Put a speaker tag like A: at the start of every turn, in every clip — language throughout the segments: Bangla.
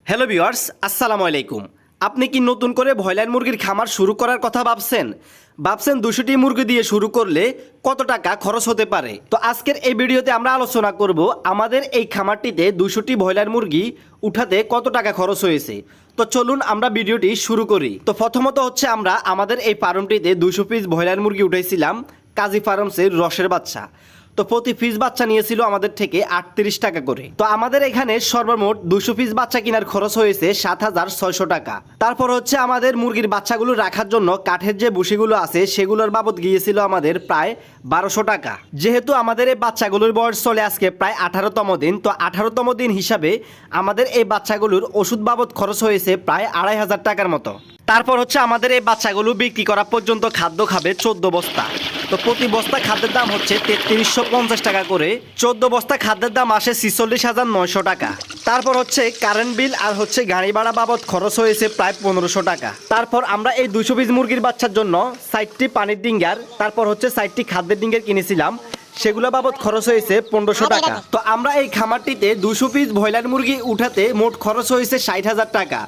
A: হ্যালো ভিউয়ার্স, আসসালামু আলাইকুম। আপনি কি নতুন করে ব্রয়লার মুরগির খামার শুরু করার কথা ভাবছেন 200টি মুরগি দিয়ে শুরু করলে কত টাকা খরচ হতে পারে? তো আজকের এই ভিডিওতে আমরা আলোচনা করব আমাদের এই খামারটিতে 200টি ব্রয়লার মুরগি উঠাতে কত টাকা খরচ হয়েছে। তো চলুন আমরা ভিডিওটি শুরু করি। তো প্রথমত হচ্ছে আমরা আমাদের এই ফার্মটিতে 200 পিস ব্রয়লার মুরগি উঠাইছিলাম কাজী ফার্মসের রসের বাচ্চা। তো প্রতি পিস বাচ্চা নিয়েছিল আমাদের থেকে 38 টাকা করে। তো আমাদের এখানে সর্বমোট 200 পিস বাচ্চা কেনার খরচ হয়েছে 7,600 টাকা। তারপর হচ্ছে আমাদের মুরগির বাচ্চাগুলো রাখার জন্য কাঠের যে বুশিগুলো আছে সেগুলোর বাবদ গিয়েছিল আমাদের প্রায় 1200 টাকা। যেহেতু আমাদের এই বাচ্চাগুলোর বয়স চলে আজকে প্রায় 18তম দিন, তো 18তম দিন হিসাবে আমাদের এই বাচ্চাগুলোর ওষুধ বাবদ খরচ হয়েছে প্রায় 2500 টাকার মতো। তারপর হচ্ছে আমাদের এই বাচ্চাগুলো বিক্রি করা পর্যন্ত খাদ্য খাবে 14 বস্তা। তো প্রতি বস্তা খাদ্যের দাম হচ্ছে 3350 টাকা করে। 14 বস্তা খাদ্যের দাম আসে 46,900 টাকা। তারপর হচ্ছে কারেন্ট বিল আর হচ্ছে গাড়ি ভাড়া বাবদ খরচ হয়েছে প্রায় 1500 টাকা। তারপর আমরা এই 200 পিস মুরগির বাচ্চার জন্য 60টি পানির ডিঙ্গার, তারপর হচ্ছে 60টি খাদ্যের ডিঙ্গার কিনেছিলাম, সেগুলো বাবদ খরচ হয়েছে 1500 টাকা। তো আমরা এই খামারটিতে 200 পিস ব্রয়লার মুরগি উঠাতে মোট খরচ হয়েছে 60,000 টাকা।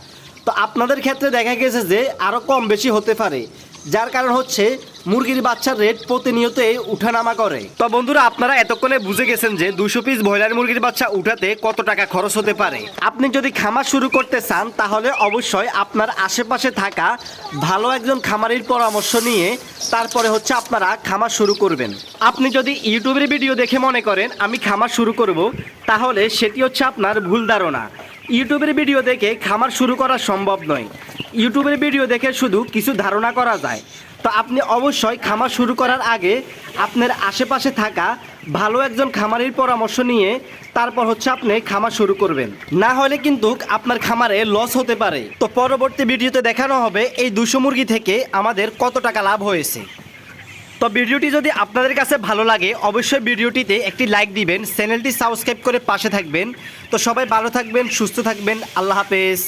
A: তো আপনাদের ক্ষেত্রে দেখা গেছে যে আরও কম বেশি হতে পারে, যার কারণ হচ্ছে মুরগির বাচ্চার রেট প্রতিনিয়তই উঠানামা করে। তো বন্ধুরা, আপনারা এতক্ষণে বুঝে গেছেন যে 200 পিস ব্রয়লার মুরগির বাচ্চা উঠাতে কত টাকা খরচ হতে পারে। আপনি যদি খামার শুরু করতে চান তাহলে অবশ্যই আপনার আশেপাশে থাকা ভালো একজন খামারির পরামর্শ নিয়ে তারপরে হচ্ছে আপনারা খামার শুরু করবেন। আপনি যদি ইউটিউবের ভিডিও দেখে মনে করেন আমি খামার শুরু করব, তাহলে সেটি হচ্ছে আপনার ভুল ধারণা। ইউটিউবের ভিডিও দেখে খামার শুরু করা সম্ভব নয়। ইউটিউবের ভিডিও দেখে শুধু কিছু ধারণা করা যায়। তো আপনি অবশ্যই খামার শুরু করার আগে আপনার আশেপাশে থাকা ভালো একজন খামারির পরামর্শ নিয়ে তারপর হচ্ছে আপনি খামার শুরু করবেন, না হলে কিন্তু আপনার খামারে লস হতে পারে। তো পরবর্তী ভিডিওতে দেখানো হবে এই 200 মুরগি থেকে আমাদের কত টাকা লাভ হয়েছে। তো ভিডিওটি যদি আপনাদের কাছে ভালো লাগে অবশ্যই ভিডিওটিতে একটি লাইক দিবেন, চ্যানেলটি সাবস্ক্রাইব করে পাশে থাকবেন। তো সবাই ভালো থাকবেন, সুস্থ থাকবেন, আল্লাহ হাফেজ।